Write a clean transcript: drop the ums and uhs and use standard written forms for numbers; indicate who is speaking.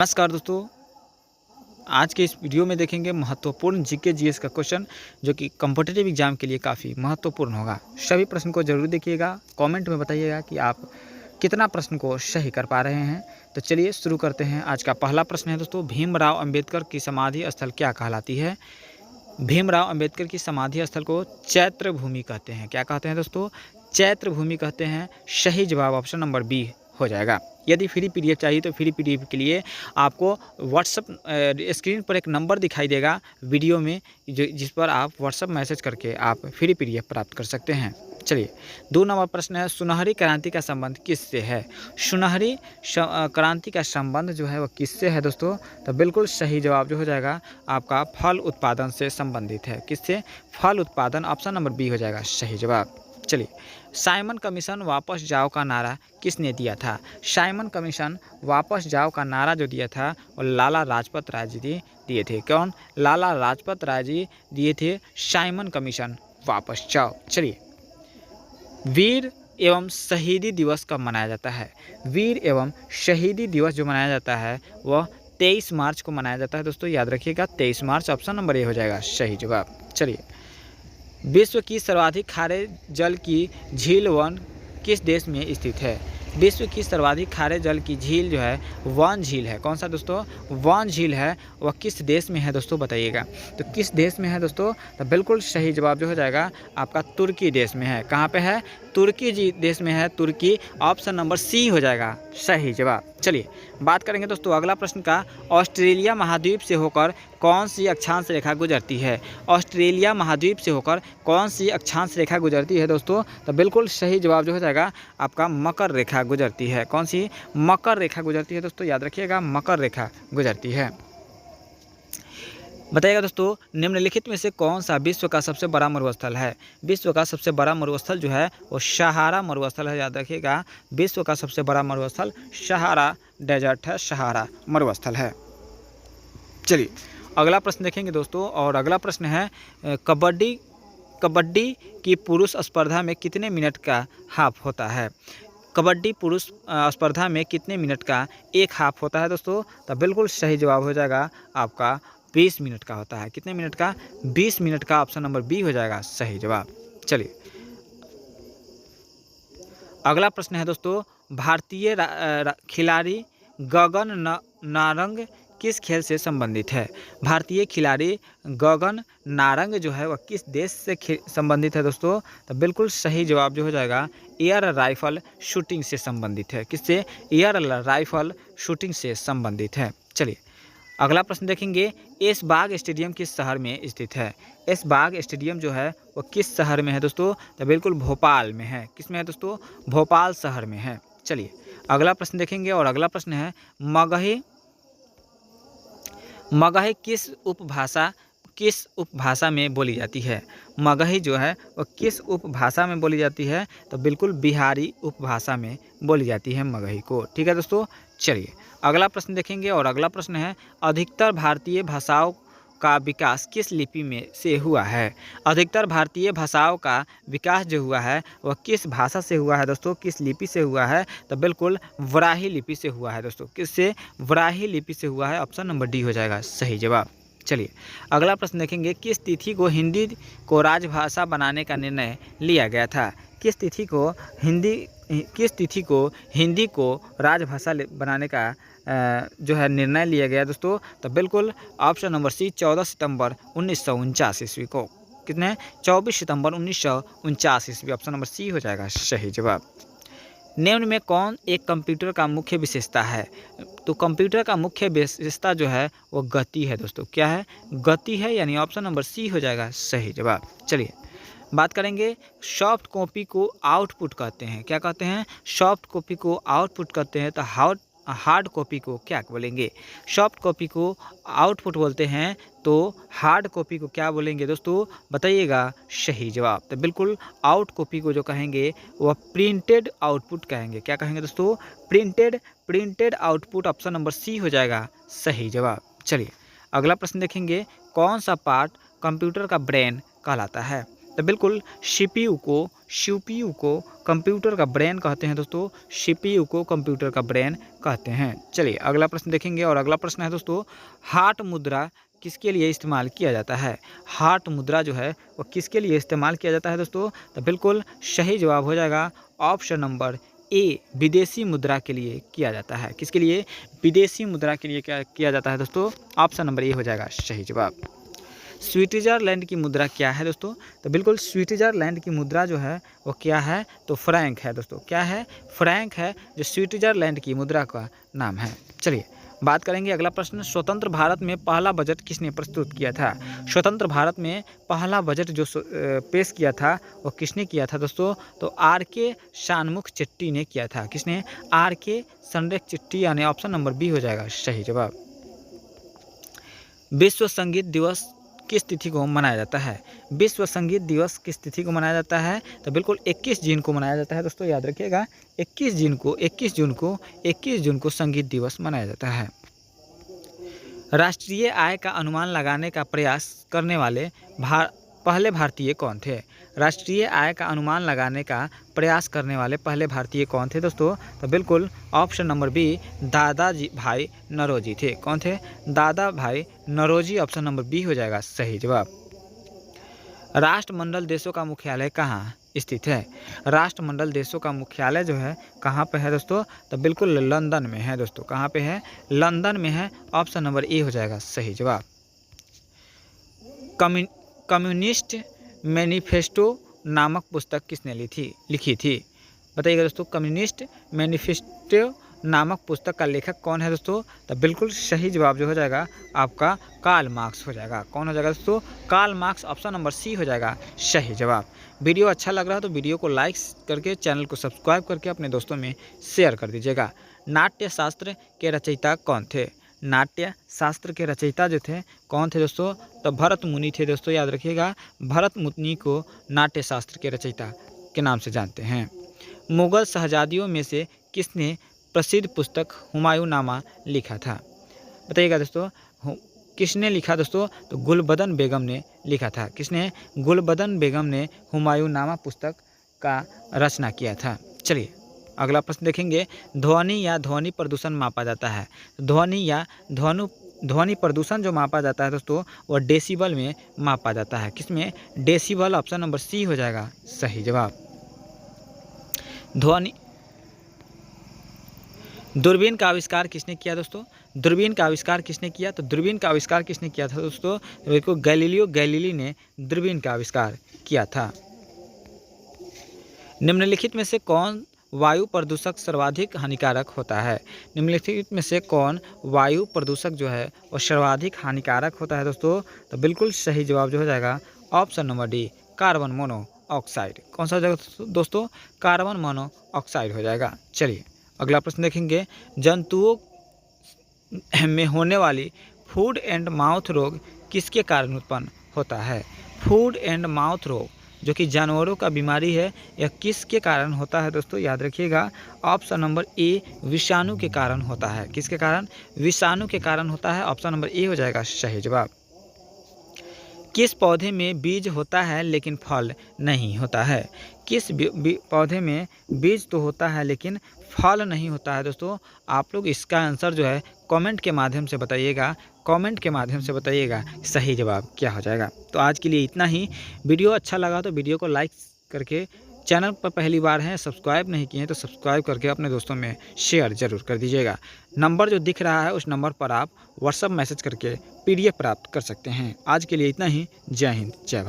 Speaker 1: नमस्कार दोस्तों, आज के इस वीडियो में देखेंगे महत्वपूर्ण जीके जीएस का क्वेश्चन जो कि कॉम्पिटिटिव एग्जाम के लिए काफ़ी महत्वपूर्ण होगा। सभी प्रश्न को जरूर देखिएगा, कमेंट में बताइएगा कि आप कितना प्रश्न को सही कर पा रहे हैं। तो चलिए शुरू करते हैं। आज का पहला प्रश्न है दोस्तों, भीमराव अंबेडकर की समाधि स्थल क्या कहलाती है? भीमराव अंबेडकर की समाधि स्थल को चैत्र भूमि कहते हैं। क्या कहते हैं दोस्तों? चैत्र भूमि कहते हैं। सही जवाब ऑप्शन नंबर बी हो जाएगा। यदि फ्री पीडीएफ चाहिए तो फ्री पीडीएफ के लिए आपको व्हाट्सअप स्क्रीन पर एक नंबर दिखाई देगा वीडियो में, जिस पर आप व्हाट्सअप मैसेज करके आप फ्री पीडीएफ प्राप्त कर सकते हैं। चलिए, 2 नंबर प्रश्न है, सुनहरी क्रांति का संबंध किससे है? सुनहरी क्रांति का संबंध जो है वो किससे है दोस्तों? तो बिल्कुल सही जवाब जो हो जाएगा आपका फल उत्पादन से संबंधित है। किससे? फल उत्पादन, ऑप्शन नंबर बी हो जाएगा सही जवाब। चलिए, साइमन कमीशन वापस जाओ का नारा किसने दिया था? साइमन कमीशन वापस जाओ का नारा जो दिया था वो लाला लाजपत राय जी दिए थे। कौन? लाला लाजपत राय जी दिए थे साइमन कमीशन वापस जाओ। चलिए, वीर एवं शहीदी दिवस कब मनाया जाता है? वीर एवं शहीदी दिवस जो मनाया जाता है वह 23 मार्च को मनाया जाता है दोस्तों, याद रखिएगा 23 मार्च, ऑप्शन नंबर ए हो जाएगा सही जवाब। चलिए, विश्व की सर्वाधिक खारे जल की झील वन किस देश में स्थित है? विश्व की सर्वाधिक खारे जल की झील जो है वन झील है। कौन सा दोस्तों? वन झील है। वह किस देश में है दोस्तों, बताइएगा। तो किस देश में है दोस्तों? तो बिल्कुल सही जवाब जो हो जाएगा आपका तुर्की देश में है। कहाँ पे है? तुर्की जी देश में है, तुर्की, ऑप्शन नंबर सी हो जाएगा सही जवाब। चलिए, बात करेंगे दोस्तों अगला प्रश्न का, ऑस्ट्रेलिया महाद्वीप से होकर कौन सी अक्षांश रेखा गुजरती है? ऑस्ट्रेलिया महाद्वीप से होकर कौन सी अक्षांश रेखा गुजरती है दोस्तों? तो बिल्कुल सही जवाब जो हो जाएगा आपका मकर रेखा गुजरती है। कौन सी? मकर रेखा गुजरती है दोस्तों, याद रखिएगा मकर रेखा गुजरती है। बताइएगा दोस्तों, निम्नलिखित में से कौन सा विश्व का सबसे बड़ा मरुस्थल है? विश्व का सबसे बड़ा मरुस्थल जो है वो सहारा मरुस्थल है, याद रखिएगा। विश्व का सबसे बड़ा मरुस्थल सहारा डेजर्ट है, सहारा मरुस्थल है। चलिए, अगला प्रश्न देखेंगे दोस्तों, और अगला प्रश्न है, कबड्डी की पुरुष स्पर्धा में कितने मिनट का हाफ होता है? कबड्डी पुरुष स्पर्धा में कितने मिनट का एक हाफ होता है दोस्तों? तो बिल्कुल सही जवाब हो जाएगा आपका 20 मिनट का होता है। कितने मिनट का? 20 मिनट का, ऑप्शन नंबर बी हो जाएगा सही जवाब। चलिए, अगला प्रश्न है दोस्तों, भारतीय खिलाड़ी गगन नारंग किस खेल से संबंधित है? भारतीय खिलाड़ी गगन नारंग जो है वह किस देश से संबंधित है दोस्तों? तो बिल्कुल सही जवाब जो हो जाएगा एयर राइफल शूटिंग से संबंधित है। किससे? एयर राइफल शूटिंग से संबंधित है। चलिए, अगला प्रश्न देखेंगे, ऐशबाग स्टेडियम किस शहर में स्थित है? ऐशबाग स्टेडियम जो है वो किस शहर में है दोस्तों? तो बिल्कुल भोपाल में है। किस में है दोस्तों? भोपाल शहर में है। चलिए, अगला प्रश्न देखेंगे, और अगला प्रश्न है, मगही किस उपभाषा में बोली जाती है? मगही जो है वो किस उपभाषा में बोली जाती है? तो बिल्कुल बिहारी उपभाषा में बोली जाती है मगही को। ठीक है दोस्तों। चलिए, अगला प्रश्न देखेंगे, और अगला प्रश्न है, अधिकतर भारतीय भाषाओं का विकास किस लिपि में से हुआ है? अधिकतर भारतीय भाषाओं का विकास जो हुआ है वह किस भाषा से हुआ है दोस्तों? किस लिपि से हुआ है? तो बिल्कुल व्राही लिपि से हुआ है दोस्तों। किससे? व्राही लिपि से हुआ है, ऑप्शन नंबर डी हो जाएगा सही जवाब। चलिए, अगला प्रश्न देखेंगे, किस तिथि को हिंदी को राजभाषा बनाने का निर्णय लिया गया था? किस तिथि को हिंदी को राजभाषा बनाने का जो है निर्णय लिया गया दोस्तों? तो बिल्कुल ऑप्शन नंबर सी 14 सितंबर 1949 ईस्वी को। कितने? 24 सितंबर 1949 ईस्वी, ऑप्शन नंबर सी हो जाएगा सही जवाब। निम्न में कौन एक कंप्यूटर का मुख्य विशेषता है? तो कंप्यूटर का मुख्य विशेषता जो है वो गति है दोस्तों। क्या है? गति है, यानी ऑप्शन नंबर सी हो जाएगा सही जवाब। चलिए, बात करेंगे, सॉफ्ट कॉपी को आउटपुट कहते हैं। क्या कहते हैं? सॉफ्ट कॉपी को आउटपुट कहते हैं। तो हार्ड कॉपी को क्या बोलेंगे? सॉफ्ट कॉपी को आउटपुट बोलते हैं, तो हार्ड कॉपी को क्या बोलेंगे दोस्तों? बताइएगा सही जवाब। तो बिल्कुल आउट कॉपी को जो कहेंगे वह प्रिंटेड आउटपुट कहेंगे। क्या कहेंगे दोस्तों? Printed output, option number C हो जाएगा सही जवाब। चलिए, अगला प्रश्न देखेंगे, कौन सा पार्ट कंप्यूटर का ब्रेन कहलाता है? तो बिल्कुल सीपीयू को कंप्यूटर का ब्रेन कहते हैं दोस्तों, सीपीयू को कंप्यूटर का ब्रेन कहते हैं। चलिए अगला प्रश्न देखेंगे, और अगला प्रश्न है दोस्तों, हार्ट मुद्रा किसके लिए इस्तेमाल किया जाता है? हार्ट मुद्रा जो है वो किसके लिए इस्तेमाल किया जाता है दोस्तों? तो बिल्कुल सही जवाब हो जाएगा ऑप्शन नंबर ए, विदेशी मुद्रा के लिए किया जाता है। किसके लिए? विदेशी मुद्रा के लिए क्या किया जाता है दोस्तों? ऑप्शन नंबर ए हो जाएगा सही जवाब। स्विट्जरलैंड की मुद्रा क्या है दोस्तों? तो बिल्कुल स्विट्जरलैंड की मुद्रा जो है वो क्या है? तो फ्रैंक है दोस्तों। क्या है? फ्रैंक है जो स्विट्जरलैंड की मुद्रा का नाम है। चलिए बात करेंगे अगला प्रश्न, स्वतंत्र भारत में पहला बजट किसने प्रस्तुत किया था? स्वतंत्र भारत में पहला बजट जो पेश किया था वो किसने किया था दोस्तों? तो आर.के. शानमुख चेट्टी ने किया था। किसने? आर.के. शानमुख चेट्टी, यानी ऑप्शन नंबर बी हो जाएगा सही जवाब। विश्व संगीत दिवस किस तिथि को मनाया जाता है? विश्व संगीत दिवस किस तिथि को मनाया जाता है? तो बिल्कुल 21 जून को मनाया जाता है दोस्तों, याद रखिएगा 21 जून को संगीत दिवस मनाया जाता है। राष्ट्रीय आय का अनुमान लगाने का प्रयास करने वाले पहले भारतीय कौन थे? राष्ट्रीय आय का अनुमान लगाने का प्रयास करने वाले पहले भारतीय कौन थे दोस्तों? तो बिल्कुल ऑप्शन नंबर बी, दादाजी भाई नौरोजी थे। कौन थे? दादा भाई नौरोजी, ऑप्शन नंबर बी हो जाएगा सही जवाब। राष्ट्रमंडल देशों का मुख्यालय कहाँ स्थित है? राष्ट्रमंडल देशों का मुख्यालय जो है कहाँ पे है दोस्तों? तो बिल्कुल लंदन में है दोस्तों। कहाँ पे है? लंदन में है, ऑप्शन नंबर ए हो जाएगा सही जवाब। कम्युनिस्ट मैनिफेस्टो नामक पुस्तक किसने लिखी थी? बताइएगा दोस्तों, कम्युनिस्ट मैनिफेस्टो नामक पुस्तक का लेखक कौन है दोस्तों? तो बिल्कुल सही जवाब जो हो जाएगा आपका कार्ल मार्क्स हो जाएगा। कौन हो जाएगा दोस्तों? Karl Marx, option number C हो जाएगा सही जवाब। वीडियो अच्छा लग रहा है तो वीडियो को लाइक करके चैनल को सब्सक्राइब करके अपने दोस्तों में शेयर कर दीजिएगा। नाट्य शास्त्र के रचयिता कौन थे? नाट्य शास्त्र के रचयिता जो थे कौन थे दोस्तों? तो भरत मुनि थे दोस्तों, याद रखिएगा भरत मुनि को नाट्य शास्त्र के रचयिता के नाम से जानते हैं। मुगल शहजादियों में से किसने प्रसिद्ध पुस्तक हुमायूंनामा लिखा था? बताइएगा दोस्तों, किसने लिखा दोस्तों? तो गुलबदन बेगम ने लिखा था। किसने? गुलबदन बेगम ने हुमायूंनामा पुस्तक का रचना किया था। चलिए अगला प्रश्न देखेंगे, ध्वनि या ध्वनि प्रदूषण मापा जाता है? ध्वनि या ध्वनि प्रदूषण जो मापा जाता है दोस्तों वो डेसिबल में मापा जाता है। किसमें? डेसिबल, ऑप्शन नंबर सी हो जाएगा सही जवाब। दूरबीन का आविष्कार किसने किया दोस्तों? दूरबीन का आविष्कार किसने किया? तो दूरबीन का आविष्कार किसने किया था दोस्तों? देखो गैलीलियो गैलीली ने दूरबीन का आविष्कार किया था। निम्नलिखित में से कौन वायु प्रदूषक सर्वाधिक हानिकारक होता है? निम्नलिखित में से कौन वायु प्रदूषक जो है वो सर्वाधिक हानिकारक होता है दोस्तों? तो बिल्कुल सही जवाब जो हो जाएगा option number D, carbon monoxide. कौन सा हो जाएगा दोस्तों? कार्बन मोनोऑक्साइड हो जाएगा। चलिए अगला प्रश्न देखेंगे, जंतुओं में होने वाली फूड एंड माउथ रोग किसके कारण उत्पन्न होता है? फूड एंड माउथ रोग जो कि जानवरों का बीमारी है, यह किसके कारण होता है दोस्तों? याद रखिएगा ऑप्शन नंबर ए, विषाणु के कारण होता है। किसके कारण? विषाणु के कारण होता है, ऑप्शन नंबर ए हो जाएगा सही जवाब। किस पौधे में बीज होता है लेकिन फल नहीं होता है? किस पौधे में बीज तो होता है लेकिन फल नहीं होता है दोस्तों? आप लोग इसका आंसर जो है कमेंट के माध्यम से बताइएगा, सही जवाब क्या हो जाएगा। तो आज के लिए इतना ही। वीडियो अच्छा लगा तो वीडियो को लाइक करके, चैनल पर पहली बार हैं सब्सक्राइब नहीं किए हैं तो सब्सक्राइब करके अपने दोस्तों में शेयर जरूर कर दीजिएगा। नंबर जो दिख रहा है उस नंबर पर आप व्हाट्सएप मैसेज करके PDF प्राप्त कर सकते हैं। आज के लिए इतना ही। जय हिंद, जय भारत।